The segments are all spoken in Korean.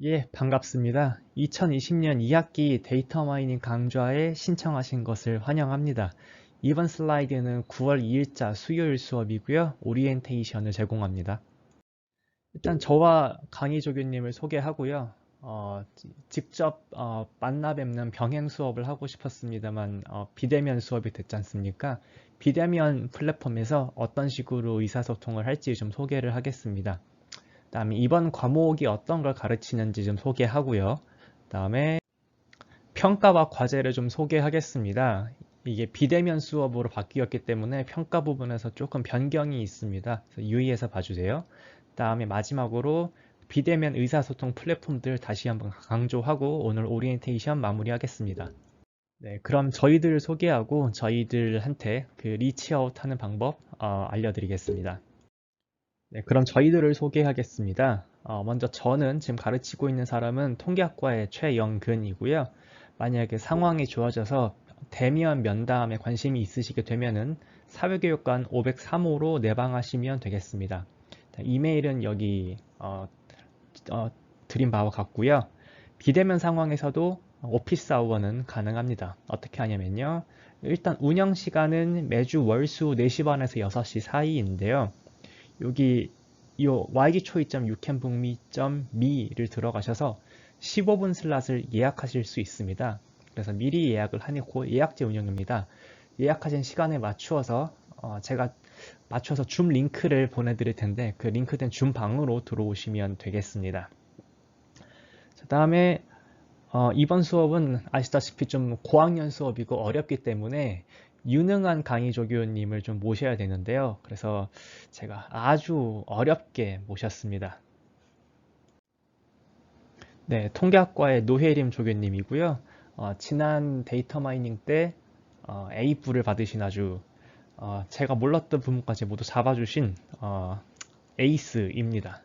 예, 반갑습니다. 2020년 2학기 데이터 마이닝 강좌에 신청하신 것을 환영합니다. 이번 슬라이드는 9월 2일자 수요일 수업이고요. 오리엔테이션을 제공합니다. 일단 저와 강희 조교님을 소개하고요. 직접 만나 뵙는 병행 수업을 하고 싶었습니다만 비대면 수업이 됐지 않습니까? 비대면 플랫폼에서 어떤 식으로 의사소통을 할지 좀 소개를 하겠습니다. 다음에 이번 과목이 어떤 걸 가르치는지 좀 소개하고요. 다음에 평가와 과제를 좀 소개하겠습니다. 이게 비대면 수업으로 바뀌었기 때문에 평가 부분에서 조금 변경이 있습니다. 그래서 유의해서 봐주세요. 다음에 마지막으로 비대면 의사소통 플랫폼들 다시 한번 강조하고 오늘 오리엔테이션 마무리하겠습니다. 네, 그럼 저희들을 소개하고 저희들한테 그 리치아웃 하는 방법 알려드리겠습니다. 네, 그럼 저희들을 소개하겠습니다. 먼저 저는 지금 가르치고 있는 사람은 통계학과의 최영근이고요. 만약에 상황이 좋아져서 대면 면담에 관심이 있으시게 되면은 사회교육관 503호로 내방하시면 되겠습니다. 이메일은 여기 드린 바와 같고요. 비대면 상황에서도 오피스 아워는 가능합니다. 어떻게 하냐면요. 일단 운영 시간은 매주 월수 4시 반에서 6시 사이인데요. 여기 이 y기초이.유캔북미.me를 들어가셔서 15분 슬롯을 예약하실 수 있습니다. 그래서 미리 예약을 해놓고 예약제 운영입니다. 예약하신 시간에 맞추어서 제가 맞춰서 줌 링크를 보내드릴 텐데 그 링크된 줌 방으로 들어오시면 되겠습니다. 그 다음에 이번 수업은 아시다시피 좀 고학년 수업이고 어렵기 때문에 유능한 강의 조교님을 좀 모셔야 되는데요. 그래서 제가 아주 어렵게 모셨습니다. 네, 통계학과의 노혜림 조교님이고요. 지난 데이터 마이닝 때 A부를 받으신 아주 제가 몰랐던 부분까지 모두 잡아주신 에이스입니다.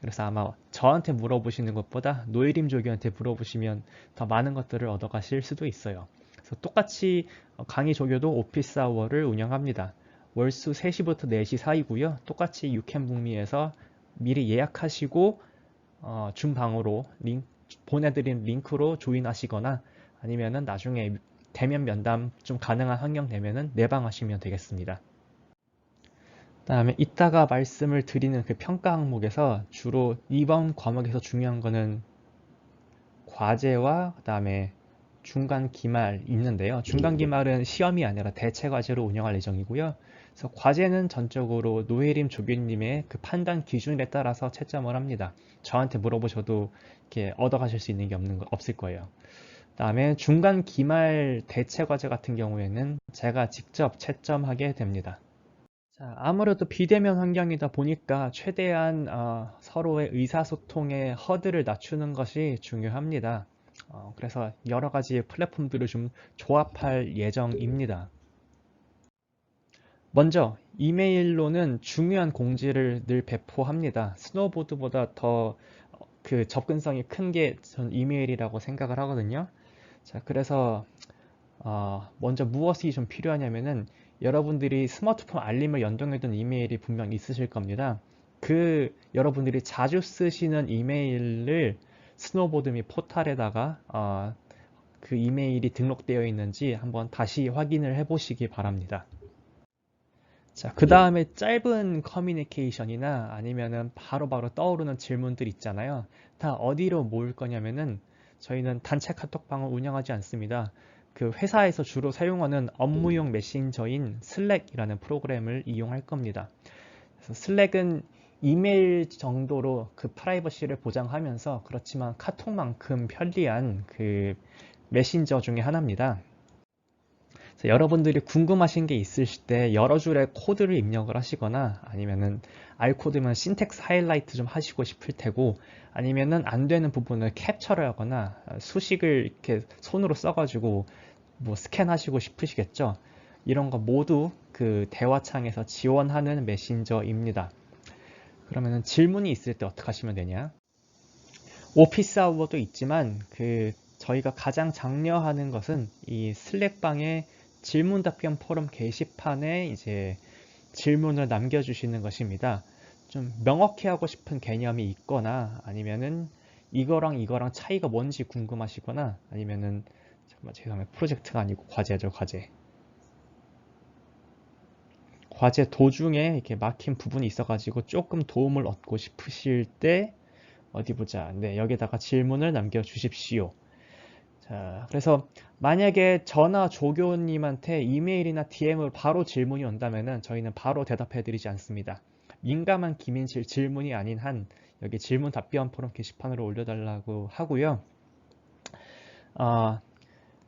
그래서 아마 저한테 물어보시는 것보다 노예림 조교한테 물어보시면 더 많은 것들을 얻어가실 수도 있어요. 그래서 똑같이 강의 조교도 오피스 아워를 운영합니다. 월수 3시부터 4시 사이고요. 똑같이 유캔북미에서 미리 예약하시고 줌 방으로 보내드린 링크로 조인하시거나 아니면은 나중에 대면 면담 좀 가능한 환경 되면은 내방하시면 되겠습니다. 다음에 이따가 말씀을 드리는 그 평가 항목에서 주로 이번 과목에서 중요한 거는 과제와 그다음에 중간 기말 있는데요. 중간 기말은 시험이 아니라 대체 과제로 운영할 예정이고요. 그래서 과제는 전적으로 노예림 조교님의 그 판단 기준에 따라서 채점을 합니다. 저한테 물어보셔도 이렇게 얻어가실 수 있는 게 없을 거예요. 그다음에 중간 기말 대체 과제 같은 경우에는 제가 직접 채점하게 됩니다. 자, 아무래도 비대면 환경이다 보니까 최대한 서로의 의사소통의 허들을 낮추는 것이 중요합니다. 그래서 여러 가지 플랫폼들을 좀 조합할 예정입니다. 먼저 이메일로는 중요한 공지를 늘 배포합니다. 스노우보드보다 더 그 접근성이 큰 게 전 이메일이라고 생각을 하거든요. 자, 그래서 먼저 무엇이 좀 필요하냐면은 여러분들이 스마트폰 알림을 연동해둔 이메일이 분명 있으실 겁니다. 그 여러분들이 자주 쓰시는 이메일을 스노보드 및 포탈에다가 그 이메일이 등록되어 있는지 한번 다시 확인을 해 보시기 바랍니다. 자, 그 다음에 짧은 커뮤니케이션이나 아니면은 바로바로 떠오르는 질문들 있잖아요. 다 어디로 모을 거냐면은 저희는 단체 카톡방을 운영하지 않습니다. 그 회사에서 주로 사용하는 업무용 메신저인 슬랙이라는 프로그램을 이용할 겁니다. 그래서 슬랙은 이메일 정도로 그 프라이버시를 보장하면서 그렇지만 카톡만큼 편리한 그 메신저 중에 하나입니다. 여러분들이 궁금하신 게 있으실 때 여러 줄의 코드를 입력을 하시거나 아니면은 R 코드면 신텍스 하이라이트 좀 하시고 싶을 테고 아니면은 안 되는 부분을 캡처를 하거나 수식을 이렇게 손으로 써가지고 뭐 스캔하시고 싶으시겠죠? 이런 거 모두 그 대화창에서 지원하는 메신저입니다. 그러면은 질문이 있을 때 어떻게 하시면 되냐? 오피스 아워도 있지만 그 저희가 가장 장려하는 것은 이 슬랙방의 질문 답변 포럼 게시판에 이제 질문을 남겨주시는 것입니다. 좀 명확히 하고 싶은 개념이 있거나 아니면은 이거랑 이거랑 차이가 뭔지 궁금하시거나 아니면은 잠깐만 죄송해요. 프로젝트가 아니고 과제죠, 과제. 과제 도중에 이렇게 막힌 부분이 있어가지고 조금 도움을 얻고 싶으실 때 어디 보자. 네, 여기다가 질문을 남겨주십시오. 자, 그래서 만약에 저나 조교님한테 이메일이나 DM으로 바로 질문이 온다면은 저희는 바로 대답해드리지 않습니다. 민감한 기민실 질문이 아닌 한 여기 질문 답변 포럼 게시판으로 올려달라고 하고요.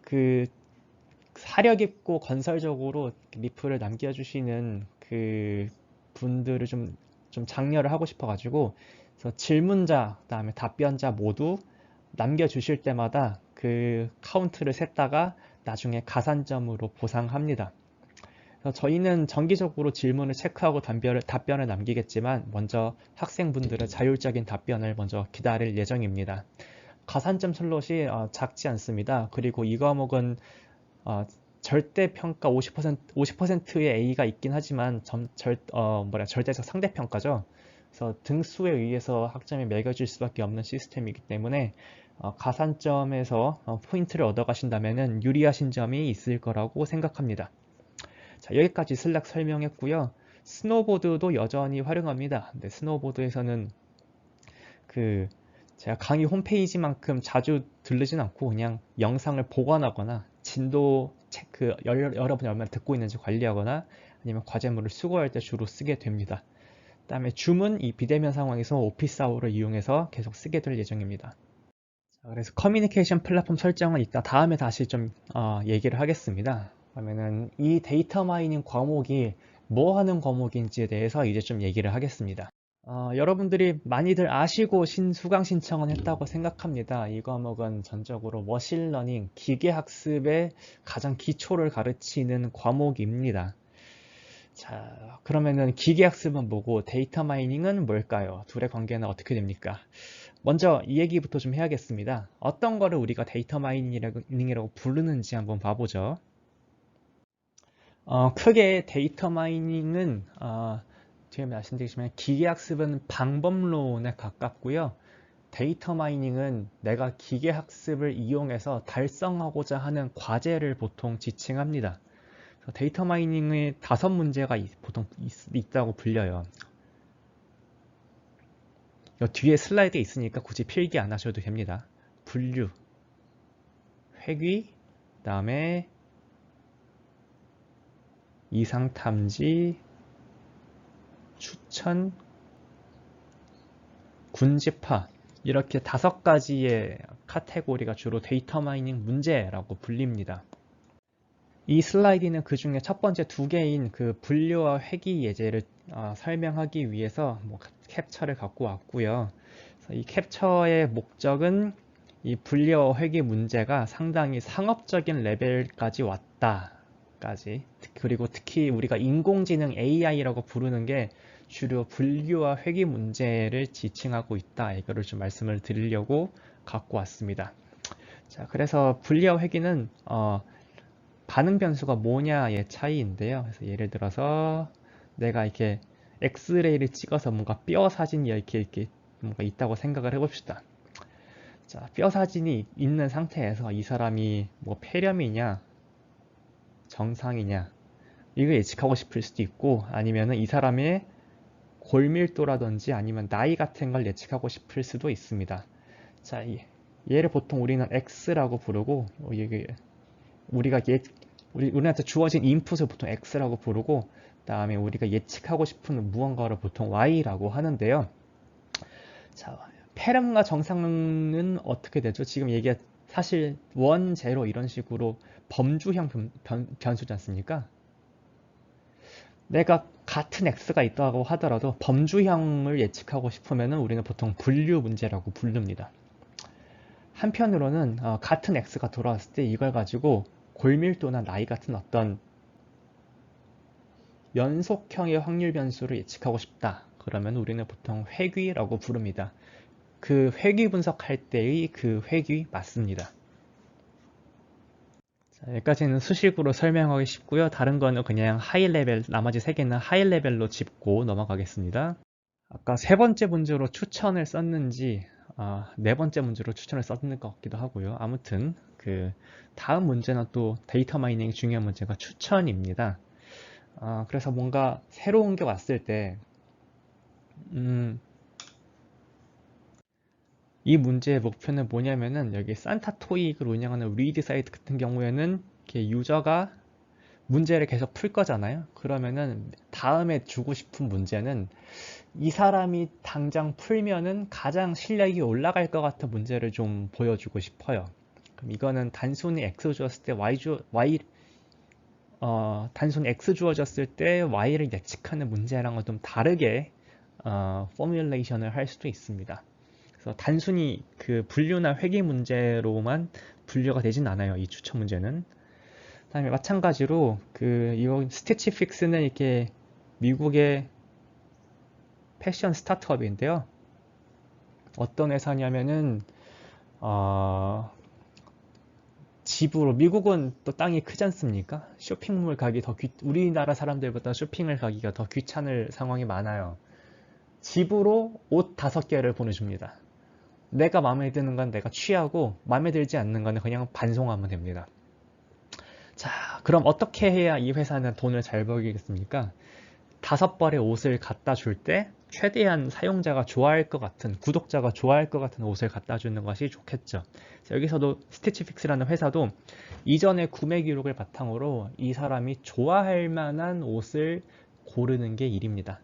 그 사려 깊고 건설적으로 리플을 남겨주시는 그 분들을 좀 장려를 하고 싶어가지고 그래서 질문자, 그다음에 답변자 모두 남겨주실 때마다 그 카운트를 셌다가 나중에 가산점으로 보상합니다. 그래서 저희는 정기적으로 질문을 체크하고 답변을 남기겠지만 먼저 학생분들의 자율적인 답변을 먼저 기다릴 예정입니다. 가산점 슬롯이 작지 않습니다. 그리고 이 과목은 절대 평가 50%의 A가 있긴 하지만 절대적 상대평가죠. 그래서 등수에 의해서 학점이 매겨질 수밖에 없는 시스템이기 때문에 가산점에서 포인트를 얻어가신다면 유리하신 점이 있을 거라고 생각합니다. 자, 여기까지 슬랙 설명했고요. 스노보드도 여전히 활용합니다. 근데 스노보드에서는 제가 강의 홈페이지만큼 자주 들르진 않고 그냥 영상을 보관하거나 진도 체크 여러분이 얼마나 듣고 있는지 관리하거나 아니면 과제물을 수거할 때 주로 쓰게 됩니다. 그다음에 줌은 이 비대면 상황에서 오피스 아워를 이용해서 계속 쓰게 될 예정입니다. 자, 그래서 커뮤니케이션 플랫폼 설정은 이따 다음에 다시 좀 얘기를 하겠습니다. 그러면은 이 데이터 마이닝 과목이 뭐 하는 과목인지에 대해서 이제 좀 얘기를 하겠습니다. 여러분들이 많이들 아시고 수강 신청은 했다고 생각합니다. 이 과목은 전적으로 머신러닝, 기계학습의 가장 기초를 가르치는 과목입니다. 자, 그러면은 기계학습은 뭐고 데이터 마이닝은 뭘까요? 둘의 관계는 어떻게 됩니까? 먼저 이 얘기부터 좀 해야겠습니다. 어떤 거를 우리가 데이터 마이닝이라고 부르는지 한번 봐보죠. 크게 데이터 마이닝은 뒤에 말씀드리지만 기계학습은 방법론에 가깝고요. 데이터 마이닝은 내가 기계학습을 이용해서 달성하고자 하는 과제를 보통 지칭합니다. 데이터 마이닝의 5문제가 보통 있다고 불려요. 뒤에 슬라이드에 있으니까 굳이 필기 안 하셔도 됩니다. 분류, 회귀, 그 다음에 이상 탐지, 추천, 군집화 이렇게 5가지의 카테고리가 주로 데이터 마이닝 문제라고 불립니다. 이 슬라이드는 그 중에 첫 번째 2개인 그 분류와 회귀 예제를 설명하기 위해서 캡처를 갖고 왔고요. 이 캡처의 목적은 이 분류와 회귀 문제가 상당히 상업적인 레벨까지 왔다까지, 그리고 특히 우리가 인공지능 AI라고 부르는 게 주로 분류와 회귀 문제를 지칭하고 있다. 이거를 좀 말씀을 드리려고 갖고 왔습니다. 자, 그래서 분류와 회귀는 반응 변수가 뭐냐의 차이인데요. 그래서 예를 들어서 내가 이렇게 엑스레이를 찍어서 뭔가 뼈 사진이 이렇게 뭔가 있다고 생각을 해봅시다. 자, 뼈 사진이 있는 상태에서 이 사람이 뭐 폐렴이냐, 정상이냐, 이거 예측하고 싶을 수도 있고, 아니면은 이 사람의 골밀도라든지 아니면 나이 같은 걸 예측하고 싶을 수도 있습니다. 자, 얘를 보통 우리는 X라고 부르고, 우리한테 주어진 인풋을 보통 X라고 부르고, 다음에 우리가 예측하고 싶은 무언가를 보통 Y라고 하는데요. 자, 폐렴과 정상은 어떻게 되죠? 지금 얘기가 사실 1, 0 이런 식으로 범주형 변수지 않습니까? 내가 같은 X가 있다고 하더라도 범주형을 예측하고 싶으면 우리는 보통 분류 문제라고 부릅니다. 한편으로는 같은 X가 돌아왔을 때 이걸 가지고 골밀도나 나이 같은 어떤 연속형의 확률 변수를 예측하고 싶다. 그러면 우리는 보통 회귀라고 부릅니다. 그 회귀 분석할 때의 그 회귀 맞습니다. 자, 여기까지는 수식으로 설명하기 쉽고요. 다른 거는 그냥 하이 레벨, 나머지 3개는 하이 레벨로 짚고 넘어가겠습니다. 아까 3번째 문제로 추천을 썼는지 네 번째 문제로 추천을 썼는 것 같기도 하고요. 아무튼 그 다음 문제는 또 데이터 마이닝 중요한 문제가 추천입니다. 그래서 뭔가 새로운 게 왔을 때 음, 이 문제의 목표는 뭐냐면은 여기 산타 토익을 운영하는 리드 사이트 같은 경우에는 이렇게 유저가 문제를 계속 풀 거잖아요. 그러면은 다음에 주고 싶은 문제는 이 사람이 당장 풀면은 가장 실력이 올라갈 것 같은 문제를 좀 보여주고 싶어요. 그럼 이거는 단순히 x 주었을 때 단순히 x 주어졌을 때 y를 예측하는 문제랑은 좀 다르게 포뮬레이션을 할 수도 있습니다. 그래서 단순히 그 분류나 회귀 문제로만 분류가 되진 않아요. 이 추천 문제는. 그다음에 마찬가지로 이거 스티치 픽스는 이렇게 미국의 패션 스타트업인데요. 어떤 회사냐면은 어, 집으로 미국은 또 땅이 크지 않습니까? 쇼핑몰 가기 우리나라 사람들보다 쇼핑을 가기가 더 귀찮을 상황이 많아요. 집으로 옷 5개를 보내줍니다. 내가 마음에 드는 건 내가 취하고 마음에 들지 않는 건 그냥 반송하면 됩니다. 자, 그럼 어떻게 해야 이 회사는 돈을 잘 벌겠습니까? 5벌의 옷을 갖다 줄 때 최대한 사용자가 좋아할 것 같은, 구독자가 좋아할 것 같은 옷을 갖다 주는 것이 좋겠죠. 여기서도 스티치픽스라는 회사도 이전의 구매 기록을 바탕으로 이 사람이 좋아할 만한 옷을 고르는 게 일입니다.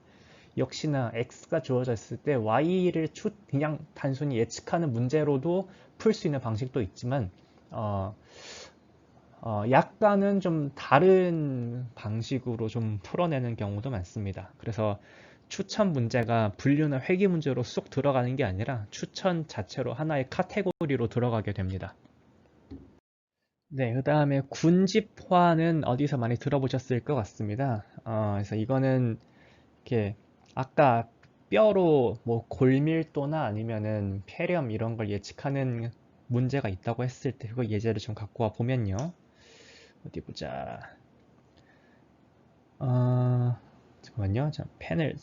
역시나 X가 주어졌을 때 Y를 그냥 단순히 예측하는 문제로도 풀 수 있는 방식도 있지만 어, 약간은 좀 다른 방식으로 좀 풀어내는 경우도 많습니다. 그래서 추천 문제가 분류나 회귀 문제로 쏙 들어가는 게 아니라 추천 자체로 하나의 카테고리로 들어가게 됩니다. 네, 그 다음에 군집화는 어디서 많이 들어보셨을 것 같습니다. 그래서 이거는 이렇게 아까 뼈로 뭐 골밀도나 아니면은 폐렴 이런 걸 예측하는 문제가 있다고 했을 때 그거 예제를 좀 갖고 와 보면요. 어디 보자. 잠깐만요. 자, 펜을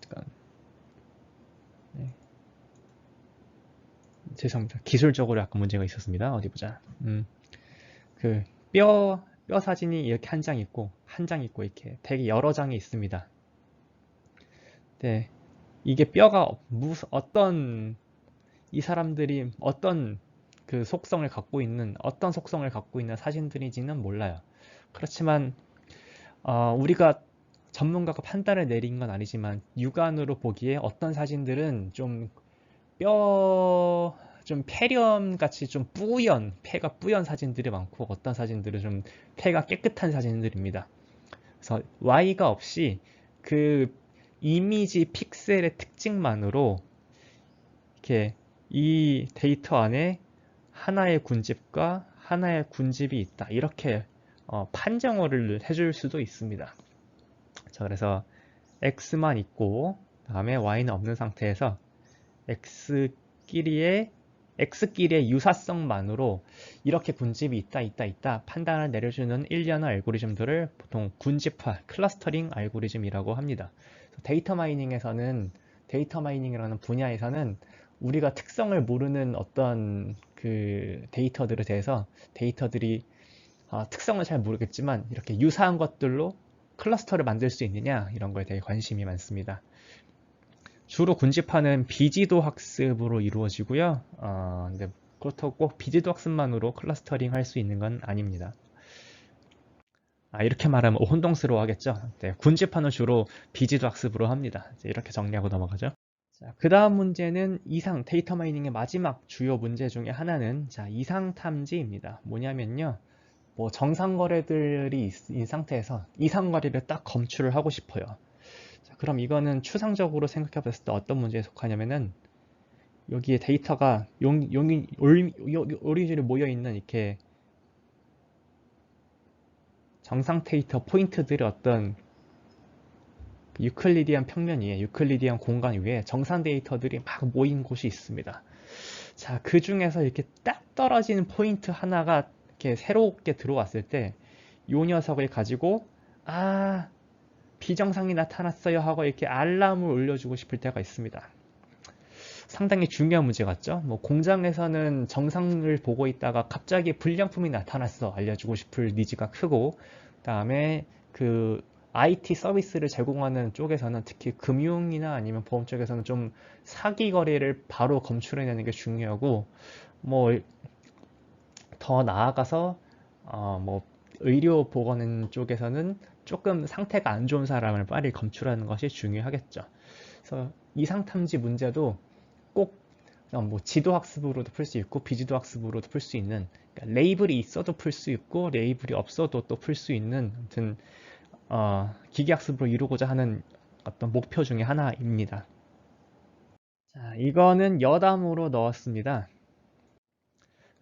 잠깐. 네, 죄송합니다. 기술적으로 약간 문제가 있었습니다. 어디 보자. 그 뼈 사진이 이렇게 한 장 있고 한 장 있고 이렇게 되게 여러 장이 있습니다. 네, 이게 뼈가 어떤 이 사람들이 어떤 어떤 속성을 갖고 있는 사진들인지는 몰라요. 그렇지만 우리가 전문가가 판단을 내린 건 아니지만 육안으로 보기에 어떤 사진들은 좀 폐렴 같이 좀 폐가 뿌연 사진들이 많고 어떤 사진들은 좀 폐가 깨끗한 사진들입니다. 그래서 Y가 없이 그 이미지 픽셀의 특징만으로 이렇게 이 데이터 안에 하나의 군집과 하나의 군집이 있다. 이렇게 판정어를 해줄 수도 있습니다. 자, 그래서 X만 있고 다음에 Y는 없는 상태에서 X끼리의 X끼리의 유사성만으로 이렇게 군집이 있다 판단을 내려주는 일련의 알고리즘들을 보통 군집화, 클러스터링 알고리즘이라고 합니다. 데이터 마이닝이라는 분야에서는 우리가 특성을 모르는 어떤 그 데이터들에 대해서 데이터들이 특성을 잘 모르겠지만 이렇게 유사한 것들로 클러스터를 만들 수 있느냐 이런 거에 대해 관심이 많습니다. 주로 군집화는 비지도 학습으로 이루어지고요. 근데 그렇다고 꼭 비지도 학습만으로 클러스터링 할 수 있는 건 아닙니다. 이렇게 말하면 혼동스러워 하겠죠. 네, 군집화는 주로 비지도 학습으로 합니다. 이렇게 정리하고 넘어가죠. 자, 그 다음 문제는 데이터 마이닝의 마지막 주요 문제 중에 하나는 이상 탐지입니다. 뭐냐면요. 뭐 정상 거래들이 있는 상태에서 이상 거래를 딱 검출을 하고 싶어요. 자, 그럼 이거는 추상적으로 생각해 봤을 때 어떤 문제에 속하냐면은 여기에 데이터가 오리지널 모여 있는 이렇게 정상 데이터 포인트들의 어떤 유클리디안 평면 위에, 유클리디안 공간 위에 정상 데이터들이 막 모인 곳이 있습니다. 자, 그 중에서 이렇게 딱 떨어지는 포인트 하나가 이렇게 새롭게 들어왔을 때, 이 녀석을 가지고, 비정상이 나타났어요 하고 이렇게 알람을 울려주고 싶을 때가 있습니다. 상당히 중요한 문제 같죠? 뭐 공장에서는 정상을 보고 있다가 갑자기 불량품이 나타났어. 알려주고 싶을 니즈가 크고, 그다음에 그 IT 서비스를 제공하는 쪽에서는 특히 금융이나 아니면 보험 쪽에서는 좀 사기 거래를 바로 검출해내는 게 중요하고, 뭐 더 나아가서 뭐 의료 보건 쪽에서는 조금 상태가 안 좋은 사람을 빨리 검출하는 것이 중요하겠죠. 그래서 이상 탐지 문제도 꼭 뭐 지도 학습으로도 풀 수 있고 비지도 학습으로도 풀 수 있는, 그러니까 레이블이 있어도 풀 수 있고 레이블이 없어도 또 풀 수 있는, 아무튼 기계 학습으로 이루고자 하는 어떤 목표 중에 하나입니다. 자, 이거는 여담으로 넣었습니다.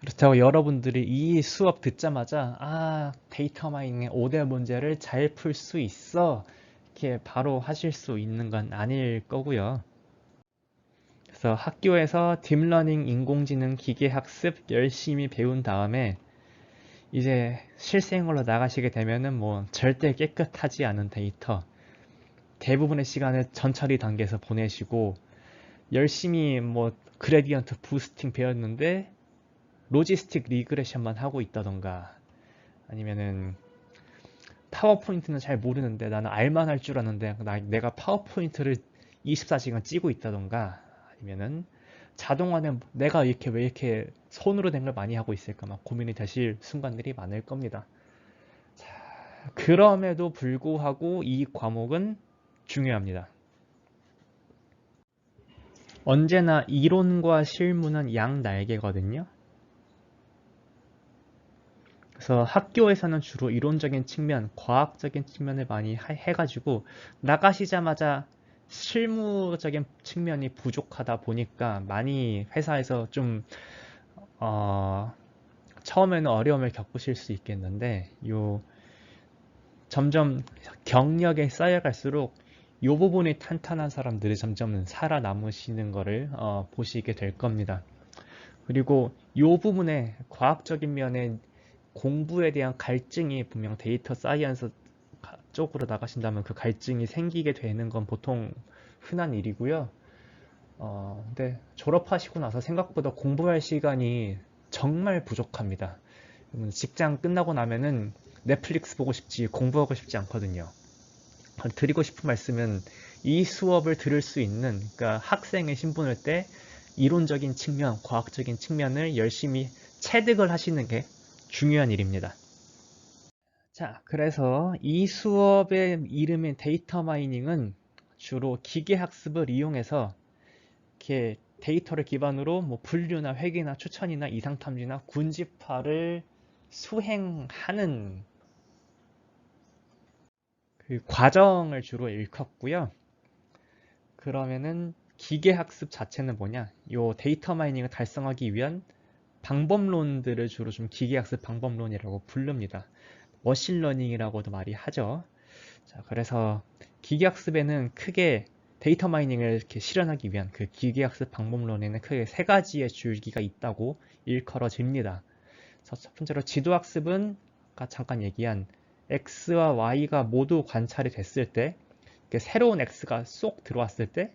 그렇다고 여러분들이 이 수업 듣자마자 데이터 마이닝의 5대 문제를 잘 풀 수 있어 이렇게 바로 하실 수 있는 건 아닐 거고요. 그래서 학교에서 딥러닝 인공지능 기계학습 열심히 배운 다음에 이제 실생활로 나가시게 되면은 뭐 절대 깨끗하지 않은 데이터, 대부분의 시간을 전처리 단계에서 보내시고 열심히 뭐 그레디언트 부스팅 배웠는데 로지스틱 리그레션만 하고 있다던가, 아니면은 파워포인트는 잘 모르는데 나는 알만 할 줄 아는데 내가 파워포인트를 24시간 찌고 있다던가, 아니면은 자동화는 내가 이렇게 왜 이렇게 손으로 된 걸 많이 하고 있을까 막 고민이 되실 순간들이 많을 겁니다. 자, 그럼에도 불구하고 이 과목은 중요합니다. 언제나 이론과 실무는 양날개거든요. 그래서 학교에서는 주로 이론적인 측면, 과학적인 측면을 많이 해가지고 나가시자마자 실무적인 측면이 부족하다 보니까 많이 회사에서 좀 처음에는 어려움을 겪으실 수 있겠는데, 점점 경력에 쌓여갈수록 이 부분이 탄탄한 사람들이 점점 살아남으시는 것을 보시게 될 겁니다. 그리고 이 부분에 과학적인 면에 공부에 대한 갈증이 분명 데이터 사이언스 쪽으로 나가신다면 그 갈증이 생기게 되는 건 보통 흔한 일이고요. 근데 졸업하시고 나서 생각보다 공부할 시간이 정말 부족합니다. 직장 끝나고 나면은 넷플릭스 보고 싶지 공부하고 싶지 않거든요. 드리고 싶은 말씀은 이 수업을 들을 수 있는, 그러니까 학생의 신분일 때 이론적인 측면, 과학적인 측면을 열심히 체득을 하시는 게 중요한 일입니다. 자, 그래서 이 수업의 이름인 데이터 마이닝은 주로 기계 학습을 이용해서 이렇게 데이터를 기반으로 뭐 분류나 회귀나 추천이나 이상 탐지나 군집화를 수행하는 그 과정을 주로 일컫고요. 그러면은 기계 학습 자체는 뭐냐? 요 데이터 마이닝을 달성하기 위한 방법론들을 주로 좀 기계 학습 방법론이라고 부릅니다. 머신러닝이라고도 말이 하죠. 자, 그래서 기계학습에는 크게 데이터 마이닝을 이렇게 실현하기 위한 그 기계학습 방법론에는 크게 세 가지의 줄기가 있다고 일컬어집니다. 첫 번째로 지도학습은 아까 잠깐 얘기한 X와 Y가 모두 관찰이 됐을 때, 새로운 X가 쏙 들어왔을 때,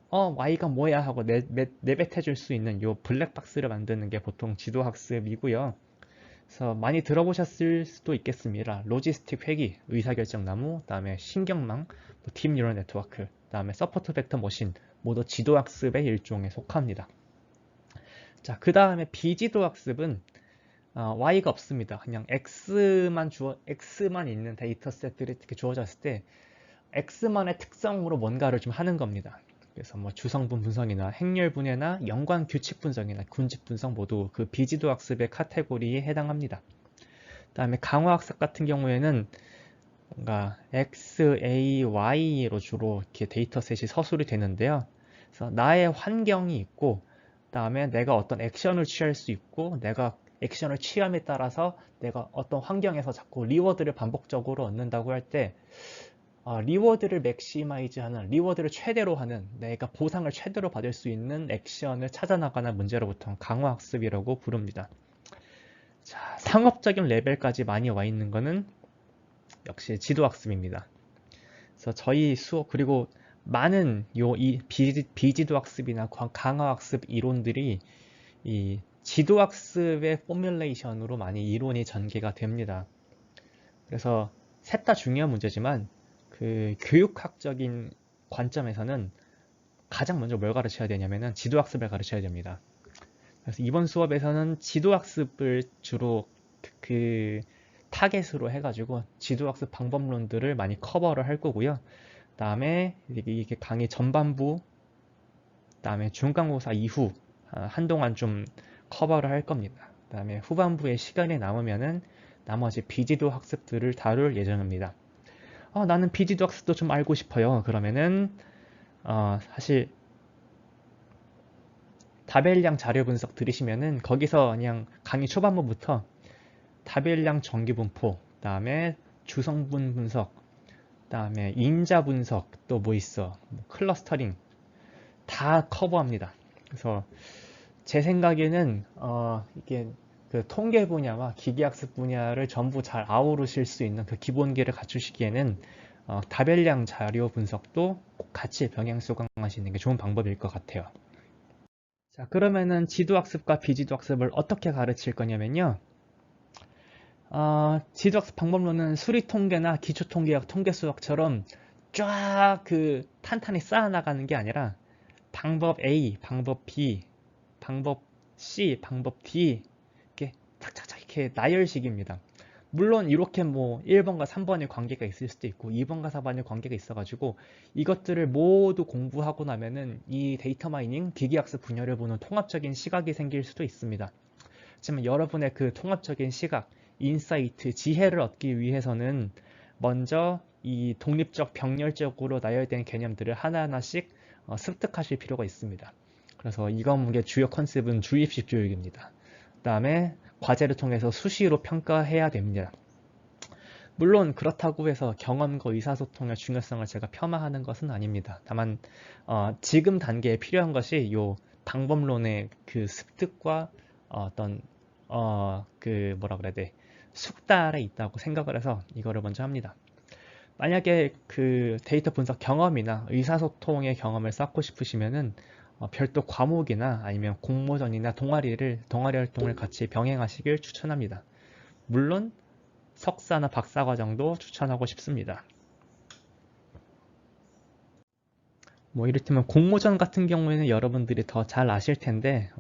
Y가 뭐야 하고 내뱉어 줄 수 있는 요 블랙박스를 만드는 게 보통 지도학습이고요. 그래서 많이 들어보셨을 수도 있겠습니다. 로지스틱 회귀, 의사결정 나무, 그다음에 신경망, 딥 뉴럴 네트워크, 그다음에 서포트 벡터 머신 모두 지도학습의 일종에 속합니다. 자, 그 다음에 비지도학습은 Y가 없습니다. 그냥 X만 있는 데이터 셋들이 이렇게 주어졌을 때 X만의 특성으로 뭔가를 좀 하는 겁니다. 그래서 뭐 주성분 분석이나 행렬 분해나 연관 규칙 분석이나 군집 분석 모두 그 비지도 학습의 카테고리에 해당합니다. 그다음에 강화 학습 같은 경우에는 뭔가 X, A, Y로 주로 이렇게 데이터셋이 서술이 되는데요. 그래서 나의 환경이 있고, 그다음에 내가 어떤 액션을 취할 수 있고, 내가 액션을 취함에 따라서 내가 어떤 환경에서 자꾸 리워드를 반복적으로 얻는다고 할 때, 리워드를 맥시마이즈하는, 리워드를 최대로 하는, 내가 보상을 최대로 받을 수 있는 액션을 찾아나가는 문제를 보통 강화학습이라고 부릅니다. 자, 상업적인 레벨까지 많이 와 있는 거는 역시 지도학습입니다. 그래서 저희 수업, 그리고 많은 이 비지도 학습이나 강화 학습 이론들이 이 지도 학습의 포뮬레이션으로 많이 이론이 전개가 됩니다. 그래서 셋 다 중요한 문제지만 그 교육학적인 관점에서는 가장 먼저 뭘 가르쳐야 되냐면은 지도 학습을 가르쳐야 됩니다. 그래서 이번 수업에서는 지도 학습을 주로 그 타겟으로 해가지고 지도 학습 방법론들을 많이 커버를 할 거고요. 다음에 이게 강의 전반부, 다음에 중간고사 이후 한동안 좀 커버를 할 겁니다. 다음에 후반부에 시간이 남으면은 나머지 비지도 학습들을 다룰 예정입니다. 나는 비지도 학습도 좀 알고 싶어요. 그러면은 사실 다벨량 자료 분석 들으시면은 거기서 그냥 강의 초반부부터 다벨량 정규분포, 그다음에 주성분 분석, 그다음에 인자 분석, 또 뭐 있어, 클러스터링 다 커버합니다. 그래서 제 생각에는 이게 그 통계 분야와 기계학습 분야를 전부 잘 아우르실 수 있는 그 기본기를 갖추시기에는 다별량 자료 분석도 꼭 같이 병행 수강하시는 게 좋은 방법일 것 같아요. 자, 그러면은 지도학습과 비지도학습을 어떻게 가르칠 거냐면요. 지도학습 방법론은 수리통계나 기초통계학, 통계수학처럼 쫙 그 탄탄히 쌓아나가는 게 아니라 방법 A, 방법 B, 방법 C, 방법 D 이렇게 착착착 이렇게 나열식입니다. 물론 이렇게 뭐 1번과 3번의 관계가 있을 수도 있고 2번과 4번의 관계가 있어가지고 이것들을 모두 공부하고 나면은 이 데이터 마이닝, 기계학습 분야를 보는 통합적인 시각이 생길 수도 있습니다. 하지만 여러분의 그 통합적인 시각, 인사이트, 지혜를 얻기 위해서는 먼저 이 독립적, 병렬적으로 나열된 개념들을 하나하나씩 습득하실 필요가 있습니다. 그래서 이 과목의 주요 컨셉은 주입식 교육입니다. 그 다음에 과제를 통해서 수시로 평가해야 됩니다. 물론 그렇다고 해서 경험과 의사소통의 중요성을 제가 폄하하는 것은 아닙니다. 다만 지금 단계에 필요한 것이 이 방법론의 그 습득과 어떤 그 뭐라 그래야 돼, 숙달에 있다고 생각을 해서 이거를 먼저 합니다. 만약에 그 데이터 분석 경험이나 의사소통의 경험을 쌓고 싶으시면은 별도 과목이나 아니면 공모전이나 동아리 활동을 같이 병행하시길 추천합니다. 물론 석사나 박사 과정도 추천하고 싶습니다. 뭐 이를테면 공모전 같은 경우에는 여러분들이 더 잘 아실 텐데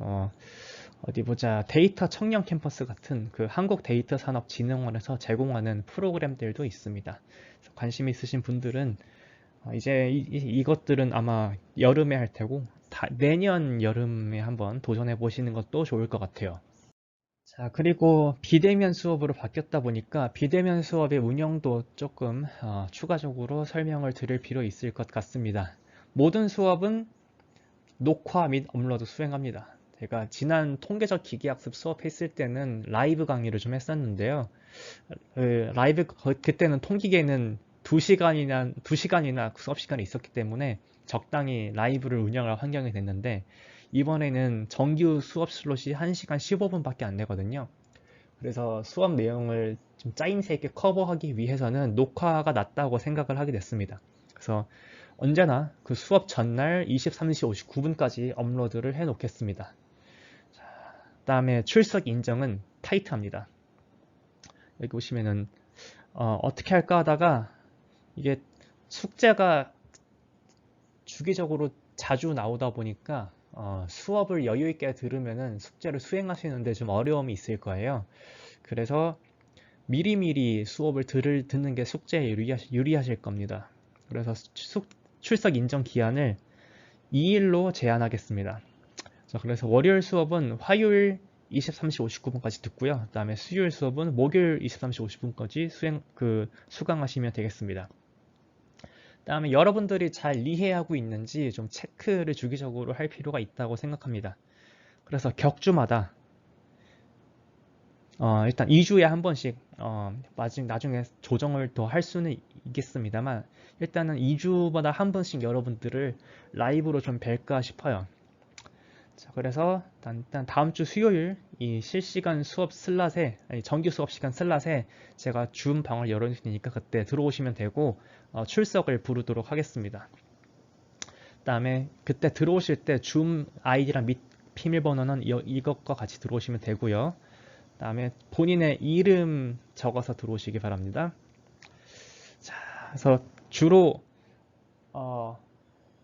어디 보자, 데이터 청년 캠퍼스 같은 그 한국데이터산업진흥원에서 제공하는 프로그램들도 있습니다. 관심 있으신 분들은 이제 이것들은 아마 여름에 할 테고 내년 여름에 한번 도전해 보시는 것도 좋을 것 같아요. 자, 그리고 비대면 수업으로 바뀌었다 보니까 비대면 수업의 운영도 조금 추가적으로 설명을 드릴 필요 있을 것 같습니다. 모든 수업은 녹화 및 업로드 수행합니다. 제가 지난 통계적 기계학습 수업했을 때는 라이브 강의를 좀 했었는데요. 그때는 통기계는 2시간이나 수업 시간이 있었기 때문에 적당히 라이브를 운영할 환경이 됐는데 이번에는 정규 수업 슬롯이 1시간 15분밖에 안 되거든요. 그래서 수업 내용을 좀 짜임새 있게 커버하기 위해서는 녹화가 낫다고 생각을 하게 됐습니다. 그래서 언제나 그 수업 전날 23시 59분까지 업로드를 해 놓겠습니다. 그다음에 출석 인정은 타이트합니다. 여기 보시면은 어떻게 할까 하다가 이게 숙제가 주기적으로 자주 나오다 보니까 수업을 여유 있게 들으면은 숙제를 수행하시는데 좀 어려움이 있을 거예요. 그래서 미리미리 수업을 듣는 게 숙제에 유리하실 겁니다. 그래서 출석 인정 기한을 2일로 제한하겠습니다. 자, 그래서 월요일 수업은 화요일 23시 59분까지 듣고요. 그 다음에 수요일 수업은 목요일 23시 50분까지 수강하시면 되겠습니다. 다음에 여러분들이 잘 이해하고 있는지 좀 체크를 주기적으로 할 필요가 있다고 생각합니다. 그래서 격주마다 일단 2주에 한 번씩 나중에 조정을 더 할 수는 있겠습니다만 일단은 2주마다 한 번씩 여러분들을 라이브로 좀 뵐까 싶어요. 자, 그래서 일단 다음 주 수요일 이 실시간 수업 슬롯에, 정규 수업 시간 슬롯에 제가 줌 방을 열어주시니까 그때 들어오시면 되고 출석을 부르도록 하겠습니다. 그다음에 그때 들어오실 때 줌 아이디랑 및 비밀번호는 이것과 같이 들어오시면 되고요. 그다음에 본인의 이름 적어서 들어오시기 바랍니다. 자, 그래서 주로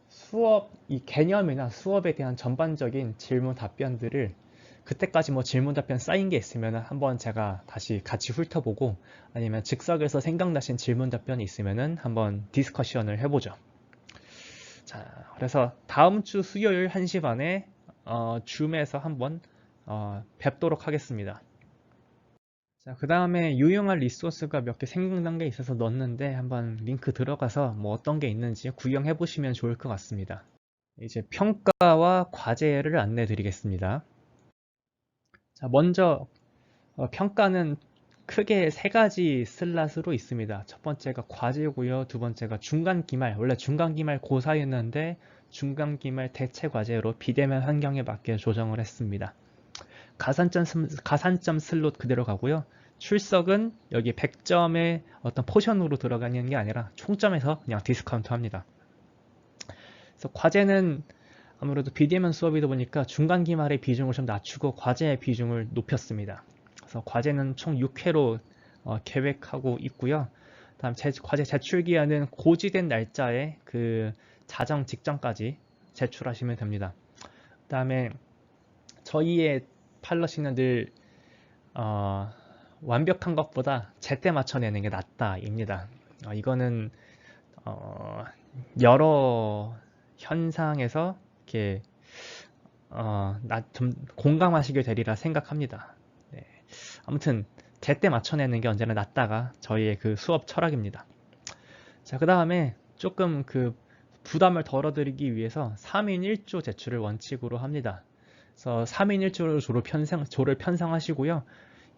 수업 이 개념이나 수업에 대한 전반적인 질문 답변들을 그때까지 뭐 질문 답변 쌓인 게 있으면 한번 제가 다시 같이 훑어보고 아니면 즉석에서 생각나신 질문 답변이 있으면 한번 디스커션을 해보죠. 자, 그래서 다음 주 수요일 1시 반에 줌에서 한번 뵙도록 하겠습니다. 자, 그 다음에 유용한 리소스가 몇 개 생각난 게 있어서 넣었는데 한번 링크 들어가서 뭐 어떤 게 있는지 구경해 보시면 좋을 것 같습니다. 이제 평가와 과제를 안내 드리겠습니다. 자, 먼저 평가는 크게 세 가지 슬롯으로 있습니다. 첫 번째가 과제고요. 두 번째가 중간기말, 원래 중간기말 고사였는데 중간기말 대체 과제로 비대면 환경에 맞게 조정을 했습니다. 가산점 슬롯 그대로 가고요. 출석은 여기 100점의 어떤 포션으로 들어가는 게 아니라 총점에서 그냥 디스카운트 합니다. 그래서 과제는 아무래도 비대면 수업이다 보니까 중간기말의 비중을 좀 낮추고 과제의 비중을 높였습니다. 그래서 과제는 총 6회로 계획하고 있고요. 다음 과제 제출기한은 고지된 날짜에 그 자정 직전까지 제출하시면 됩니다. 그다음에 저희의 팔러시는 늘 완벽한 것보다 제때 맞춰내는 게 낫다입니다. 이거는 여러 현상에서 이렇게 좀 공감하시게 되리라 생각합니다. 네. 아무튼 제때 맞춰내는 게 언제나 낫다가 저희의 그 수업 철학입니다. 자, 그 다음에 조금 그 부담을 덜어드리기 위해서 3인 1조 제출을 원칙으로 합니다. 그래서 3인 1조로 조를 편성하시고요.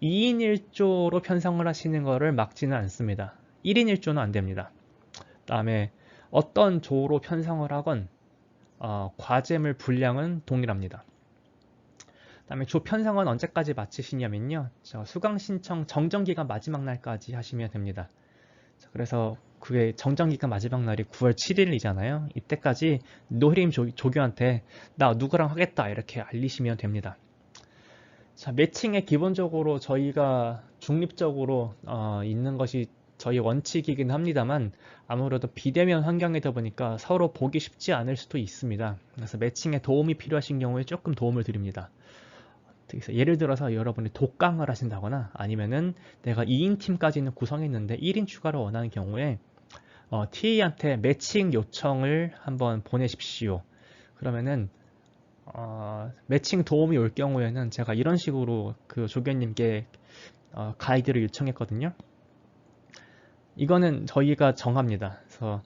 2인 1조로 편성을 하시는 것을 막지는 않습니다. 1인 1조는 안 됩니다. 그 다음에 어떤 조로 편성을 하건 과제물 분량은 동일합니다. 그 다음에 조 편성은 언제까지 마치시냐면요. 수강 신청 정정기간 마지막 날까지 하시면 됩니다. 그래서 그게 정정기간 마지막 날이 9월 7일이잖아요. 이때까지 노희림 조교한테 나 누구랑 하겠다 이렇게 알리시면 됩니다. 자, 매칭에 기본적으로 저희가 중립적으로 있는 것이 저희 원칙이긴 합니다만 아무래도 비대면 환경이다 보니까 서로 보기 쉽지 않을 수도 있습니다. 그래서 매칭에 도움이 필요하신 경우에 조금 도움을 드립니다. 예를 들어서 여러분이 독강을 하신다거나 아니면은 내가 2인 팀까지는 구성했는데 1인 추가를 원하는 경우에 TA한테 매칭 요청을 한번 보내십시오. 그러면은 매칭 도움이 올 경우에는 제가 이런 식으로 그 조교님께 가이드를 요청했거든요. 이거는 저희가 정합니다. 그래서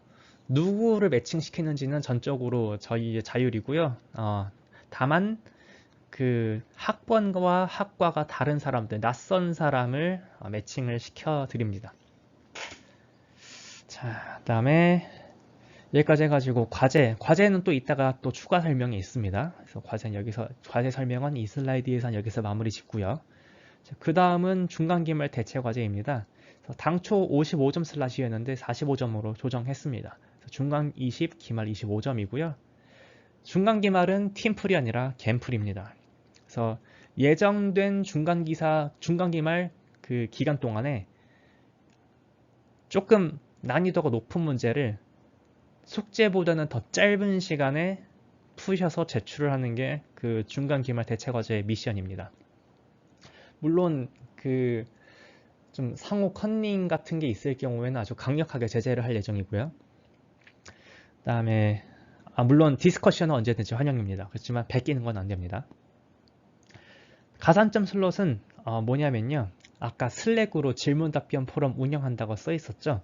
누구를 매칭시키는지는 전적으로 저희의 자율이고요. 다만 그 학번과 학과가 다른 사람들, 낯선 사람을 매칭을 시켜 드립니다. 자, 그다음에 여기까지 해가지고 과제는 또 이따가 또 추가 설명이 있습니다. 그래서 과제 설명은 이 슬라이드에서 여기서 마무리 짓고요. 그 다음은 중간기말 대체 과제입니다. 당초 55점 슬롯이었는데 45점으로 조정했습니다. 중간 20, 기말 25점이고요. 중간기말은 팀풀이 아니라 갬풀입니다. 그래서 예정된 중간기말 그 기간 동안에 조금 난이도가 높은 문제를 숙제보다는 더 짧은 시간에 푸셔서 제출을 하는 게 그 중간기말 대체 과제의 미션입니다. 물론 그 좀 상호 컨닝 같은 게 있을 경우에는 아주 강력하게 제재를 할 예정이고요. 그다음에 물론 디스커션은 언제든지 환영입니다. 그렇지만 베끼는 건 안 됩니다. 가산점 슬롯은 뭐냐면요. 아까 슬랙으로 질문 답변 포럼 운영한다고 써 있었죠.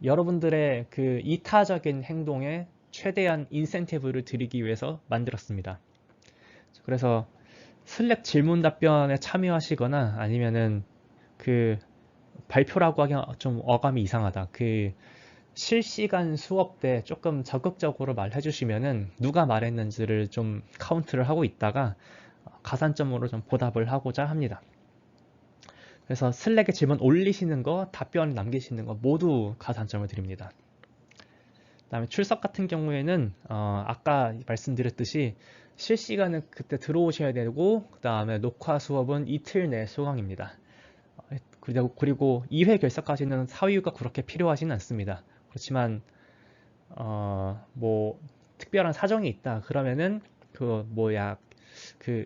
여러분들의 그 이타적인 행동에 최대한 인센티브를 드리기 위해서 만들었습니다. 그래서 슬랙 질문 답변에 참여하시거나 아니면은 그 발표라고 하기 좀 어감이 이상하다. 그 실시간 수업 때 조금 적극적으로 말해주시면은 누가 말했는지를 좀 카운트를 하고 있다가 가산점으로 좀 보답을 하고자 합니다. 그래서 슬랙에 질문 올리시는 거, 답변 남기시는 거 모두 가산점을 드립니다. 그다음에 출석 같은 경우에는 아까 말씀드렸듯이 실시간은 그때 들어오셔야 되고 그다음에 녹화 수업은 이틀 내 수강입니다. 그리고 2회 결석까지는 사유가 그렇게 필요하지는 않습니다. 그렇지만 뭐 특별한 사정이 있다 그러면은 그 뭐야 그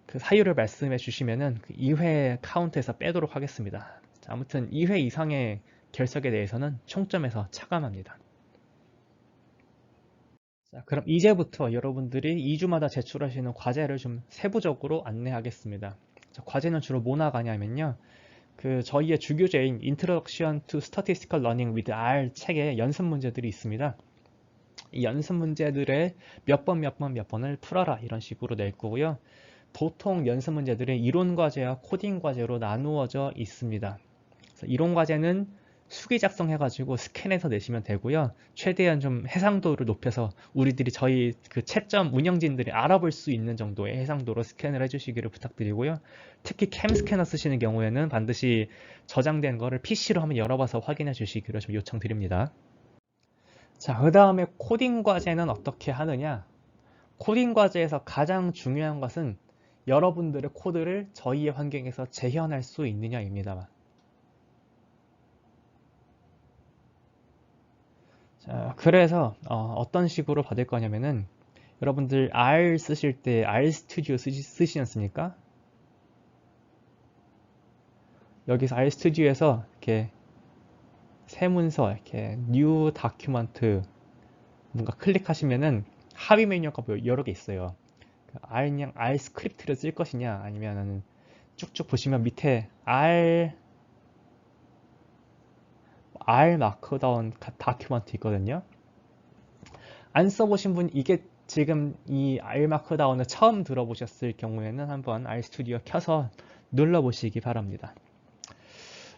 그 사유를 말씀해 주시면은 그 2회 카운트에서 빼도록 하겠습니다. 자, 아무튼 2회 이상의 결석에 대해서는 총점에서 차감합니다. 자, 그럼 이제부터 여러분들이 2주마다 제출하시는 과제를 좀 세부적으로 안내하겠습니다. 자, 과제는 주로 뭐 나가냐면요. 그 저희의 주교재인 Introduction to Statistical Learning with R 책에 연습 문제들이 있습니다. 이 연습 문제들의 몇 번을 풀어라 이런 식으로 낼 거고요. 보통 연습 문제들이 이론 과제와 코딩 과제로 나누어져 있습니다. 그래서 이론 과제는 수기 작성해가지고 스캔해서 내시면 되고요. 최대한 좀 해상도를 높여서 우리들이 저희 그 채점 운영진들이 알아볼 수 있는 정도의 해상도로 스캔을 해주시기를 부탁드리고요. 특히 캠 스캐너 쓰시는 경우에는 반드시 저장된 거를 PC로 한번 열어봐서 확인해 주시기를 좀 요청드립니다. 자, 그 다음에 코딩 과제는 어떻게 하느냐? 코딩 과제에서 가장 중요한 것은 여러분들의 코드를 저희의 환경에서 재현할 수 있느냐입니다. 자, 그래서 어떤 식으로 받을 거냐면은 여러분들 R 쓰실 때 R 스튜디오 쓰시지 않습니까? 여기서 R 스튜디오에서 이렇게 새 문서, 이렇게 New Document 뭔가 클릭하시면은 합의 메뉴가 뭐 여러 개 있어요. 그냥 R 스크립트를 쓸 것이냐 아니면은 쭉쭉 보시면 밑에 R 마크다운 다큐먼트 있거든요. 안 써보신 분 이게 지금 이 R 마크다운을 처음 들어보셨을 경우에는 한번 R 스튜디오 켜서 눌러보시기 바랍니다.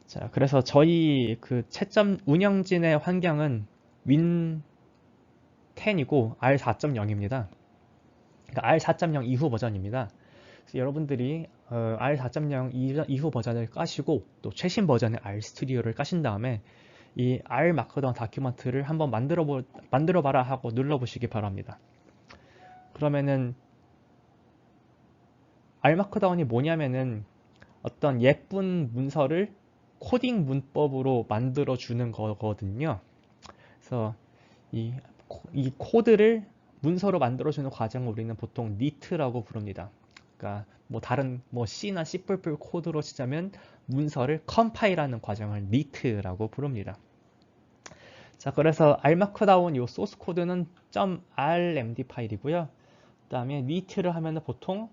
자, 그래서 저희 그 채점 운영진의 환경은 윈 10이고 R4.0입니다. 그러니까 R4.0 이후 버전입니다. 그래서 여러분들이 R4.0 이후 버전을 까시고 또 최신 버전의 R 스튜디오를 까신 다음에 이 R 마크다운 다큐먼트를 한번 만들어 봐라 하고 눌러 보시기 바랍니다. 그러면은 R 마크다운이 뭐냐면은 어떤 예쁜 문서를 코딩 문법으로 만들어 주는 거거든요. 그래서 이 코드를 문서로 만들어 주는 과정을 우리는 보통 니트라고 부릅니다. 그러니까 뭐 다른 뭐 C나 C++ 코드로 치자면 문서를 컴파일하는 과정을 니트라고 부릅니다. 자, 그래서 R 마크다운 이 소스 코드는 .rmd 파일이고요. 그다음에 니트를 하면은 보통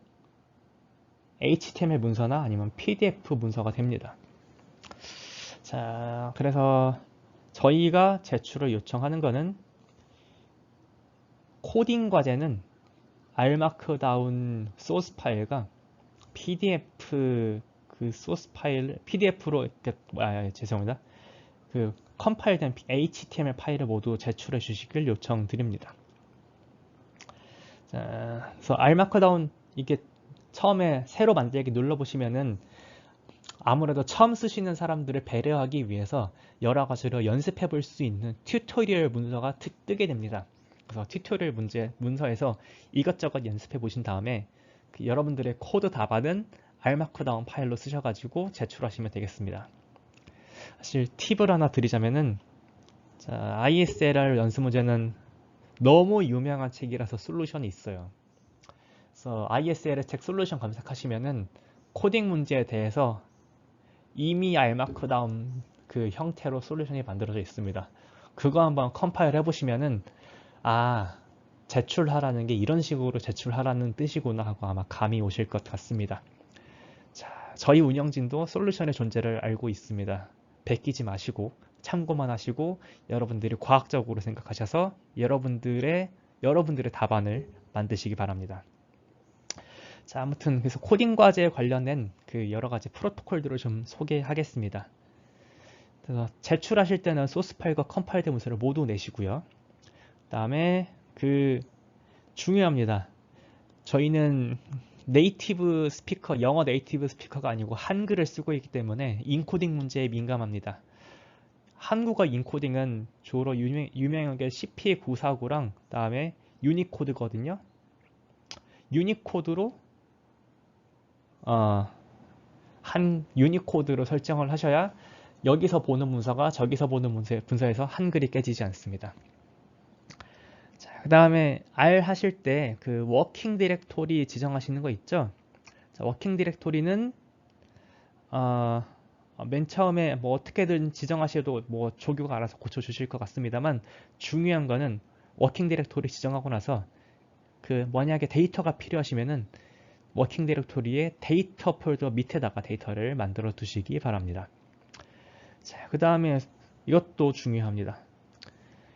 HTML 문서나 아니면 PDF 문서가 됩니다. 자, 그래서 저희가 제출을 요청하는 거는 코딩 과제는 R 마크다운 소스 파일과 PDF 그 소스 파일 PDF로 죄송합니다. 그 컴파일된 HTML 파일을 모두 제출해 주시길 요청드립니다. 자, 그래서 R 마크다운 이게 처음에 새로 만들기 눌러보시면은 아무래도 처음 쓰시는 사람들을 배려하기 위해서 여러 가지로 연습해 볼 수 있는 튜토리얼 문서가 뜨게 됩니다. 그래서 튜토리얼 문서에서 이것저것 연습해 보신 다음에 여러분들의 코드 답안은 R 마크다운 파일로 쓰셔가지고 제출하시면 되겠습니다. 사실 팁을 하나 드리자면은 자, ISLR 연습 문제는 너무 유명한 책이라서 솔루션이 있어요. 그래서 ISLR 책 솔루션 검색하시면은 코딩 문제에 대해서 이미 R 마크다운 그 형태로 솔루션이 만들어져 있습니다. 그거 한번 컴파일 해보시면은 제출하라는 게 이런 식으로 제출하라는 뜻이구나 하고 아마 감이 오실 것 같습니다. 자, 저희 운영진도 솔루션의 존재를 알고 있습니다. 베끼지 마시고 참고만 하시고 여러분들이 과학적으로 생각하셔서 여러분들의 답안을 만드시기 바랍니다. 자, 아무튼 그래서 코딩 과제에 관련된 그 여러 가지 프로토콜들을 좀 소개하겠습니다. 그래서 제출하실 때는 소스 파일과 컴파일된 문서를 모두 내시고요. 그다음에 중요합니다. 저희는 네이티브 스피커, 영어 네이티브 스피커가 아니고 한글을 쓰고 있기 때문에 인코딩 문제에 민감합니다. 한국어 인코딩은 주로 유명하게 CP949랑 그다음에 유니코드거든요. 유니코드로 한 유니코드로 설정을 하셔야 여기서 보는 문서가 저기서 보는 문서에서 한글이 깨지지 않습니다. 자, 그 다음에 R 하실 때 그 워킹 디렉토리 지정하시는 거 있죠? 자, 워킹 디렉토리는 맨 처음에 뭐 어떻게든 지정하셔도 뭐 조교가 알아서 고쳐주실 것 같습니다만 중요한 거는 워킹 디렉토리 지정하고 나서 그 만약에 데이터가 필요하시면은 워킹 디렉토리에 데이터 폴더 밑에다가 데이터를 만들어 두시기 바랍니다. 자, 그 다음에 이것도 중요합니다.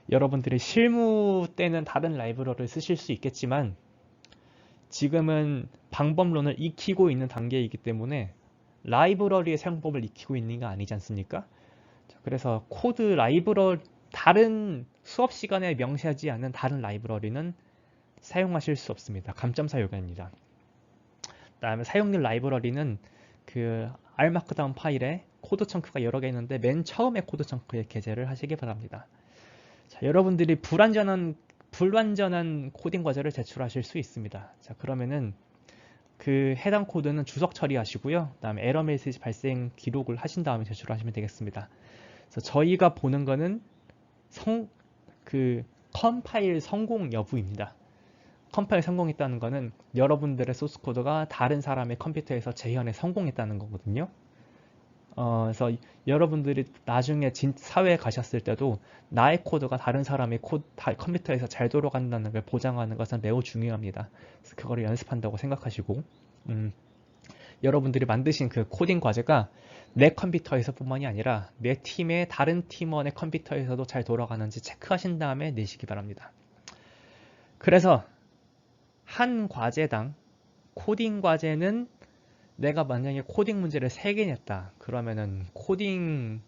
여러분들이 실무 때는 다른 라이브러리를 쓰실 수 있겠지만 지금은 방법론을 익히고 있는 단계이기 때문에 라이브러리의 사용법을 익히고 있는 게 아니지 않습니까? 자, 그래서 코드 다른 수업 시간에 명시하지 않는 다른 라이브러리는 사용하실 수 없습니다. 감점사 요구입니다. 그다음에 사용률 라이브러리는 그 R 마크다운 파일에 코드 청크가 여러 개 있는데 맨 처음에 코드 청크에 게재를 하시기 바랍니다. 자, 여러분들이 불완전한 코딩 과제를 제출하실 수 있습니다. 자, 그러면은 그 해당 코드는 주석 처리하시고요. 그다음에 에러 메시지 발생 기록을 하신 다음에 제출하시면 되겠습니다. 그래서 저희가 보는 거는 컴파일 성공 여부입니다. 컴파일 성공했다는 거는 여러분들의 소스 코드가 다른 사람의 컴퓨터에서 재현에 성공했다는 거거든요. 그래서 여러분들이 나중에 사회에 가셨을 때도 나의 코드가 다른 사람의 컴퓨터에서 잘 돌아간다는 걸 보장하는 것은 매우 중요합니다. 그래서 그거를 연습한다고 생각하시고 여러분들이 만드신 그 코딩 과제가 내 컴퓨터에서 뿐만이 아니라 내 팀의 다른 팀원의 컴퓨터에서도 잘 돌아가는지 체크하신 다음에 내시기 바랍니다. 그래서 한 과제당 코딩 과제는 내가 만약에 코딩 문제를 3개 냈다. 그러면은 코딩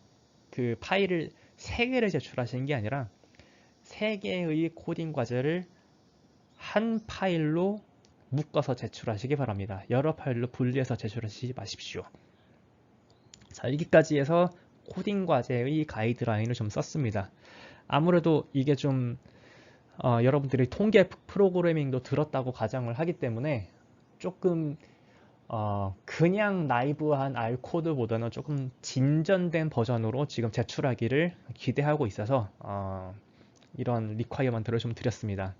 그 파일을 3개를 제출하시는 게 아니라 3개의 코딩 과제를 한 파일로 묶어서 제출하시기 바랍니다. 여러 파일로 분리해서 제출하시지 마십시오. 자, 여기까지 해서 코딩 과제의 가이드라인을 좀 썼습니다. 아무래도 이게 좀 여러분들이 통계 프로그래밍도 들었다고 가정을 하기 때문에 조금 그냥 나이브한 R 코드보다는 조금 진전된 버전으로 지금 제출하기를 기대하고 있어서 이런 리퀘어먼트를 좀 드렸습니다.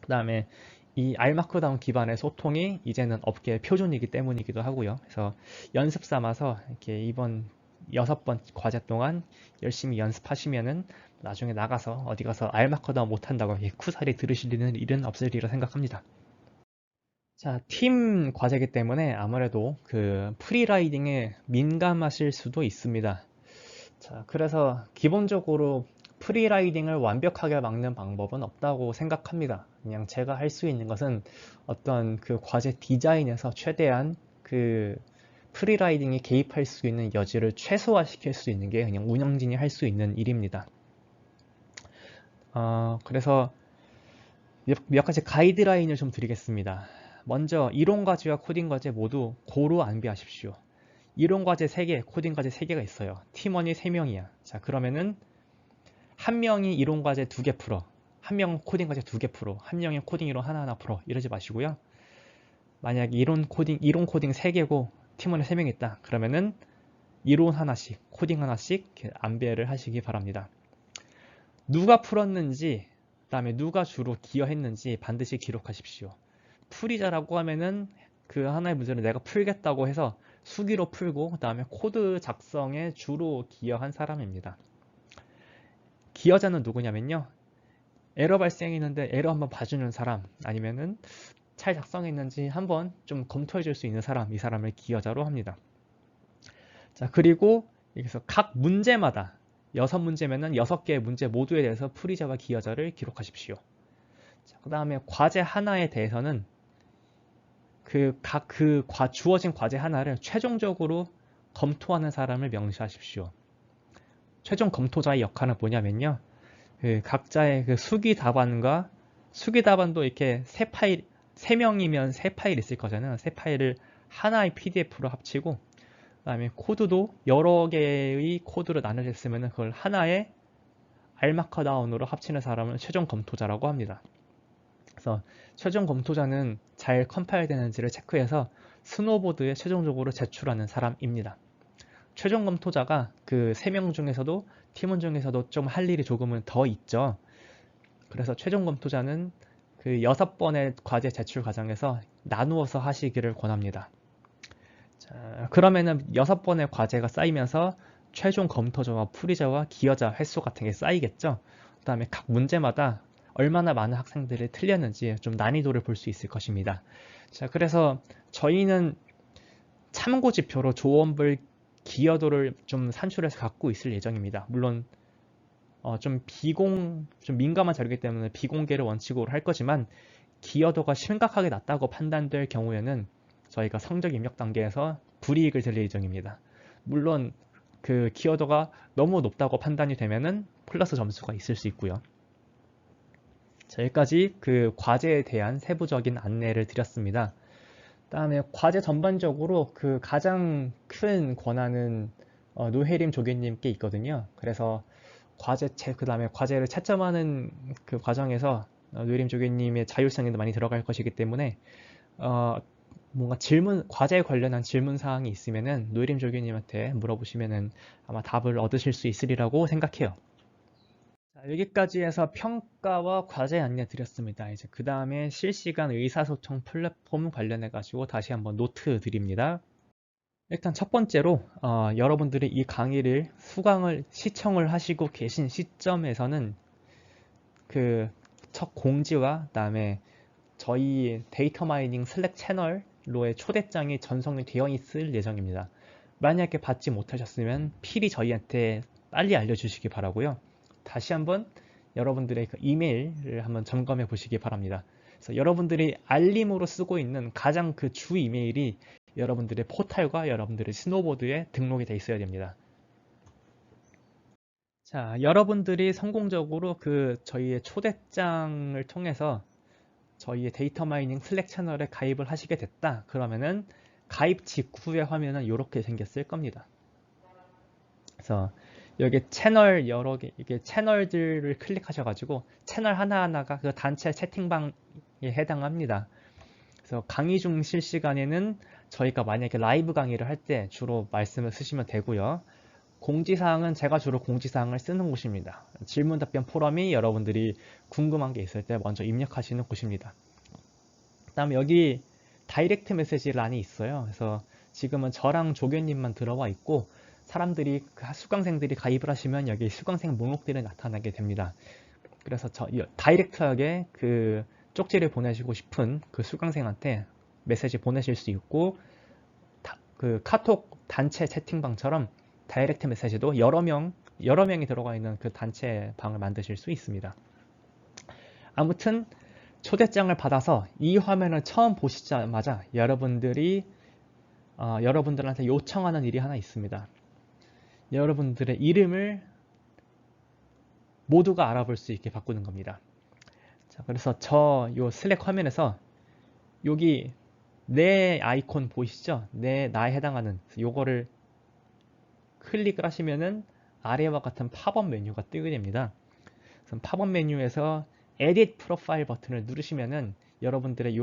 그 다음에 이 R 마크다운 기반의 소통이 이제는 업계의 표준이기 때문이기도 하고요. 그래서 연습 삼아서 이렇게 이번 6번 과제 동안 열심히 연습하시면은 나중에 나가서 어디 가서 R 마크다운 못한다고 쿠사리 들으실 일은 없으리라 생각합니다. 자, 팀 과제이기 때문에 아무래도 그 프리라이딩에 민감하실 수도 있습니다. 자, 그래서 기본적으로 프리라이딩을 완벽하게 막는 방법은 없다고 생각합니다. 그냥 제가 할 수 있는 것은 어떤 그 과제 디자인에서 최대한 그 프리라이딩에 개입할 수 있는 여지를 최소화시킬 수 있는 게 그냥 운영진이 할 수 있는 일입니다. 그래서 몇 가지 가이드라인을 좀 드리겠습니다. 먼저 이론 과제와 코딩 과제 모두 고루 안비하십시오. 이론 과제 3개, 코딩 과제 3개가 있어요. 팀원이 3명이야. 자, 그러면은 한 명이 이론 과제 2개 풀어. 한 명은 코딩 과제 2개 풀어. 한 명이 코딩 이론 하나하나 풀어. 이러지 마시고요. 만약 이론 코딩 3개고 팀원이 3명 있다. 그러면은 이론 하나씩, 코딩 하나씩 안배를 하시기 바랍니다. 누가 풀었는지, 그다음에 누가 주로 기여했는지 반드시 기록하십시오. 풀이자라고 하면은 그 하나의 문제를 내가 풀겠다고 해서 수기로 풀고 그다음에 코드 작성에 주로 기여한 사람입니다. 기여자는 누구냐면요. 에러 발생했는데 에러 한번 봐주는 사람 아니면은 잘 작성했는지 한번 좀 검토해 줄 수 있는 사람, 이 사람을 기여자로 합니다. 자, 그리고 여기서 각 문제마다 6문제면은 6개의 문제 모두에 대해서 풀이자와 기여자를 기록하십시오. 그 다음에 과제 하나에 대해서는 주어진 과제 하나를 최종적으로 검토하는 사람을 명시하십시오. 최종 검토자의 역할은 뭐냐면요. 각자의 수기 답안도 이렇게 3명이면 3파일 있을 거잖아요. 3파일을 하나의 PDF로 합치고 그다음에 코드도 여러 개의 코드로 나눠져 있으면 그걸 하나의 알마커다운으로 합치는 사람을 최종 검토자라고 합니다. 그래서 최종 검토자는 잘 컴파일 되는지를 체크해서 스노보드에 최종적으로 제출하는 사람입니다. 최종 검토자가 그 3명 중에서도 팀원 중에서도 좀 할 일이 조금은 더 있죠. 그래서 최종 검토자는 그 6번의 과제 제출 과정에서 나누어서 하시기를 권합니다. 자, 그러면은 6번의 과제가 쌓이면서 최종 검토자와 풀이자와 기여자 횟수 같은 게 쌓이겠죠. 그 다음에 각 문제마다 얼마나 많은 학생들이 틀렸는지 좀 난이도를 볼 수 있을 것입니다. 자, 그래서 저희는 참고 지표로 조원불 기여도를 좀 산출해서 갖고 있을 예정입니다. 물론 좀 민감한 자료이기 때문에 비공개를 원칙으로 할 거지만 기여도가 심각하게 낮다고 판단될 경우에는 저희가 성적 입력 단계에서 불이익을 드릴 예정입니다. 물론 그 기여도가 너무 높다고 판단이 되면은 플러스 점수가 있을 수 있고요. 자, 여기까지 그 과제에 대한 세부적인 안내를 드렸습니다. 다음에 과제 전반적으로 그 가장 큰 권한은 노혜림 조교님께 있거든요. 그래서 그 다음에 과제를 채점하는 그 과정에서 노혜림 조교님의 자율성이 많이 들어갈 것이기 때문에 뭔가 과제에 관련한 질문 사항이 있으면은 노혜림 조교님한테 물어보시면은 아마 답을 얻으실 수 있으리라고 생각해요. 자, 여기까지 해서 평가와 과제 안내 드렸습니다. 이제 그 다음에 실시간 의사소통 플랫폼 관련해 가지고 다시 한번 노트 드립니다. 일단 첫 번째로 여러분들이 이 강의를 시청을 하시고 계신 시점에서는 그 첫 공지와 그다음에 저희 데이터 마이닝 슬랙 채널로의 초대장이 전송이 되어 있을 예정입니다. 만약에 받지 못하셨으면 필히 저희한테 빨리 알려주시기 바라고요. 다시 한번 여러분들의 그 이메일을 한번 점검해 보시기 바랍니다. 그래서 여러분들이 알림으로 쓰고 있는 가장 그 주 이메일이 여러분들의 포탈과 여러분들의 스노보드에 등록이 되어 있어야 됩니다. 자, 여러분들이 성공적으로 그 저희의 초대장을 통해서 저희의 데이터 마이닝 슬랙 채널에 가입을 하시게 됐다. 그러면은 가입 직후의 화면은 이렇게 생겼을 겁니다. 그래서 여기 채널 여러 개, 이게 채널들을 클릭하셔가지고 채널 하나하나가 그 단체 채팅방에 해당합니다. 그래서 강의 중 실시간에는 저희가 만약에 라이브 강의를 할 때 주로 말씀을 쓰시면 되고요. 공지사항은 제가 주로 공지사항을 쓰는 곳입니다. 질문 답변 포럼이 여러분들이 궁금한 게 있을 때 먼저 입력하시는 곳입니다. 그 다음에 여기 다이렉트 메시지 란이 있어요. 그래서 지금은 저랑 조교님만 들어와 있고 수강생들이 가입을 하시면 여기 수강생 목록들이 나타나게 됩니다. 그래서 다이렉트하게 그 쪽지를 보내시고 싶은 그 수강생한테 메시지 보내실 수 있고 그 카톡 단체 채팅방처럼 다이렉트 메시지도 여러 명이 들어가 있는 그 단체 방을 만드실 수 있습니다. 아무튼 초대장을 받아서 이 화면을 처음 보시자마자 여러분들한테 요청하는 일이 하나 있습니다. 여러분들의 이름을 모두가 알아볼 수 있게 바꾸는 겁니다. 자, 그래서 요 슬랙 화면에서 여기 내 아이콘 보이시죠? 나에 해당하는 요거를 클릭을 하시면은 아래와 같은 팝업 메뉴가 뜨게 됩니다. 그래서 팝업 메뉴에서 Edit 프로파일 버튼을 누르시면은 여러분들의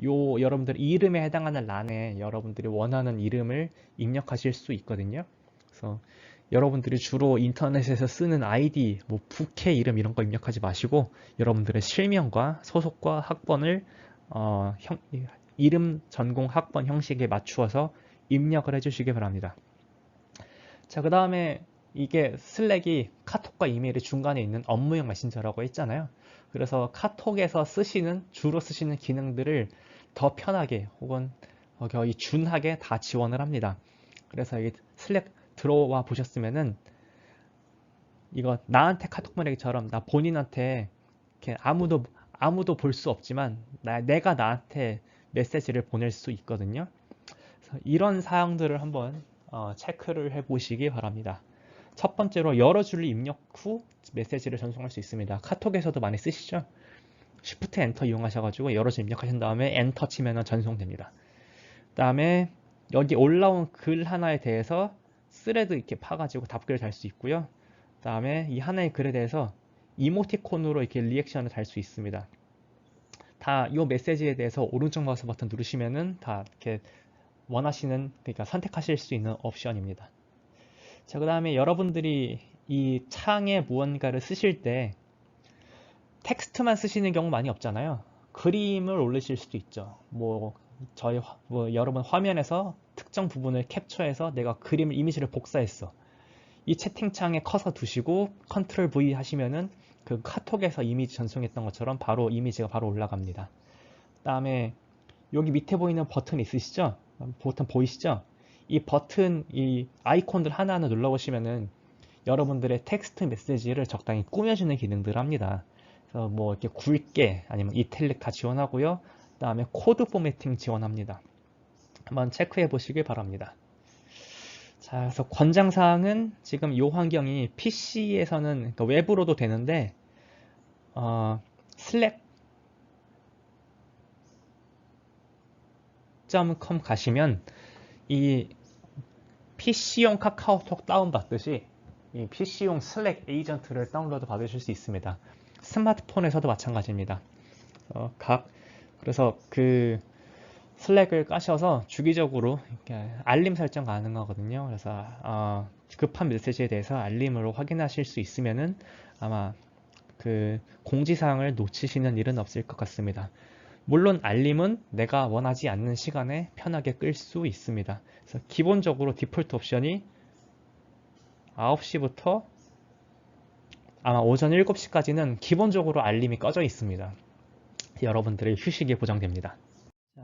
여러분들 이름에 해당하는 란에 여러분들이 원하는 이름을 입력하실 수 있거든요. 그래서 여러분들이 주로 인터넷에서 쓰는 아이디, 뭐 부캐 이름 이런 거 입력하지 마시고 여러분들의 실명과 소속과 학번을 이름, 전공, 학번 형식에 맞추어서 입력을 해주시기 바랍니다. 자, 그 다음에 이게 슬랙이 카톡과 이메일이 중간에 있는 업무용 메신저라고 했잖아요. 그래서 카톡에서 주로 쓰시는 기능들을 더 편하게 혹은 거의 준하게 다 지원을 합니다. 그래서 이 슬랙 들어와 보셨으면은 이거 나한테 카톡 보내기처럼 나 본인한테 이렇게 아무도 볼 수 없지만 내가 나한테 메시지를 보낼 수 있거든요. 그래서 이런 사항들을 한번 체크를 해 보시기 바랍니다. 첫 번째로 여러 줄을 입력 후 메시지를 전송할 수 있습니다. 카톡에서도 많이 쓰시죠? Shift 엔터 이용하셔가지고 여러 줄 입력하신 다음에 엔터 치면 전송됩니다. 그 다음에 여기 올라온 글 하나에 대해서 스레드 이렇게 파가지고 답글을 달 수 있고요. 그 다음에 이 하나의 글에 대해서 이모티콘으로 이렇게 리액션을 달 수 있습니다. 다 이 메시지에 대해서 오른쪽 마우스 버튼 누르시면은 다 이렇게 원하시는, 그러니까 선택하실 수 있는 옵션입니다. 자, 그 다음에 여러분들이 이 창에 무언가를 쓰실 때 텍스트만 쓰시는 경우 많이 없잖아요. 그림을 올리실 수도 있죠. 여러분 화면에서 특정 부분을 캡처해서 내가 그림을, 이미지를 복사했어. 이 채팅창에 커서 두시고 컨트롤 V 하시면은 그 카톡에서 이미지 전송했던 것처럼 바로 이미지가 바로 올라갑니다. 그다음에 여기 밑에 보이는 버튼 있으시죠? 버튼 보이시죠? 이 버튼, 이 아이콘들 하나하나 눌러보시면은 여러분들의 텍스트 메시지를 적당히 꾸며주는 기능들을 합니다. 그래서 뭐 이렇게 굵게 아니면 이탈릭 다 지원하고요. 그다음에 코드 포매팅 지원합니다. 한번 체크해 보시길 바랍니다. 자, 그래서 권장사항은 지금 이 환경이 PC에서는 그러니까 외부로도 되는데 slack.com 가시면 이 PC용 카카오톡 다운받듯이 이 PC용 슬랙 에이전트를 다운로드 받으실 수 있습니다. 스마트폰에서도 마찬가지입니다. 그래서 그 슬랙을 까셔서 주기적으로 이렇게 알림 설정 가능하거든요. 그래서 급한 메시지에 대해서 알림으로 확인하실 수 있으면은 아마 그 공지사항을 놓치시는 일은 없을 것 같습니다. 물론 알림은 내가 원하지 않는 시간에 편하게 끌 수 있습니다. 그래서 기본적으로 디폴트 옵션이 9시부터 아마 오전 7시까지는 기본적으로 알림이 꺼져 있습니다. 여러분들의 휴식이 보장됩니다.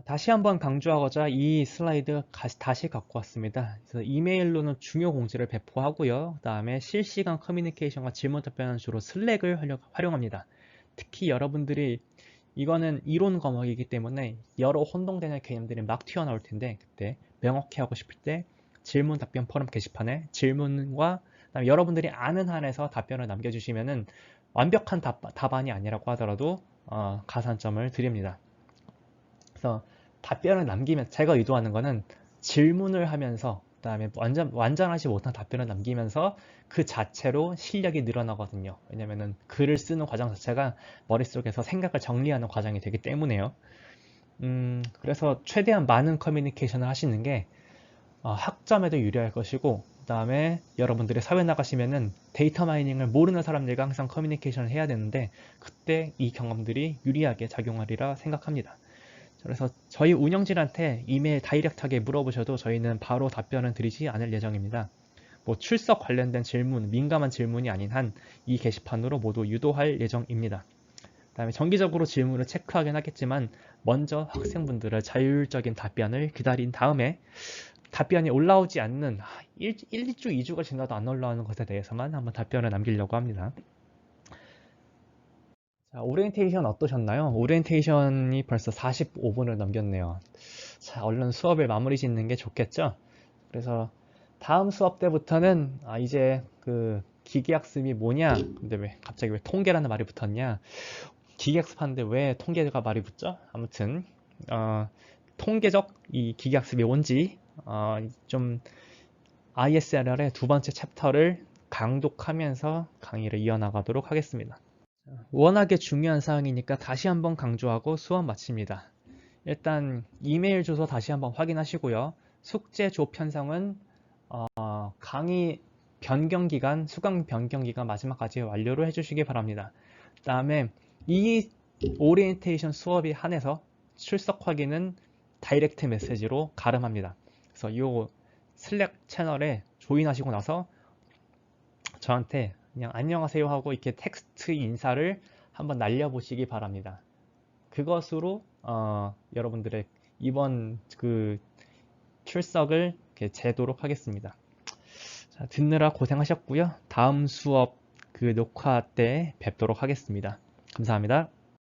다시 한번 강조하고자 이 슬라이드 다시 갖고 왔습니다. 그래서 이메일로는 중요 공지를 배포하고요. 그 다음에 실시간 커뮤니케이션과 질문 답변은 주로 슬랙을 활용합니다. 특히 여러분들이 이거는 이론 과목이기 때문에 여러 혼동되는 개념들이 막 튀어나올 텐데 그때 명확히 하고 싶을 때 질문 답변 포럼 게시판에 질문과 그다음에 여러분들이 아는 한에서 답변을 남겨주시면은 완벽한 답안이 아니라고 하더라도 가산점을 드립니다. 그래서 답변을 남기면 제가 의도하는 거는 질문을 하면서 그다음에 완전하지 못한 답변을 남기면서 그 자체로 실력이 늘어나거든요. 왜냐면은 글을 쓰는 과정 자체가 머릿속에서 생각을 정리하는 과정이 되기 때문에요. 그래서 최대한 많은 커뮤니케이션을 하시는 게 학점에도 유리할 것이고, 그 다음에 여러분들이 사회 나가시면은 데이터 마이닝을 모르는 사람들과 항상 커뮤니케이션을 해야 되는데 그때 이 경험들이 유리하게 작용하리라 생각합니다. 그래서 저희 운영진한테 이메일 다이렉트하게 물어보셔도 저희는 바로 답변은 드리지 않을 예정입니다. 뭐 출석 관련된 질문, 민감한 질문이 아닌 한 이 게시판으로 모두 유도할 예정입니다. 그다음에 정기적으로 질문을 체크하긴 하겠지만 먼저 학생분들의 자율적인 답변을 기다린 다음에 답변이 올라오지 않는 1주, 2주가 지나도 안 올라오는 것에 대해서만 한번 답변을 남기려고 합니다. 자, 오리엔테이션 어떠셨나요? 오리엔테이션이 벌써 45분을 넘겼네요. 자, 얼른 수업을 마무리 짓는 게 좋겠죠? 그래서 다음 수업 때부터는 이제 그 기계학습이 뭐냐? 근데 갑자기 왜 통계라는 말이 붙었냐? 기계학습하는데 왜 통계가 말이 붙죠? 아무튼 통계적 이 기계학습이 뭔지 좀 ISRR의 두 번째 챕터를 강독하면서 강의를 이어나가도록 하겠습니다. 워낙에 중요한 사항이니까 다시 한번 강조하고 수업 마칩니다. 일단 이메일 주소 다시 한번 확인하시고요. 숙제 조 편성은 강의 변경 기간, 수강 변경 기간 마지막까지 완료를 해주시기 바랍니다. 그 다음에 이 오리엔테이션 수업에 한해서 출석 확인은 다이렉트 메시지로 가름합니다. 그래서 이 슬랙 채널에 조인하시고 나서 저한테 그냥 안녕하세요 하고 이렇게 텍스트 인사를 한번 날려보시기 바랍니다. 그것으로 여러분들의 이번 그 출석을 이렇게 재도록 하겠습니다. 자, 듣느라 고생하셨고요. 다음 수업 그 녹화 때 뵙도록 하겠습니다. 감사합니다.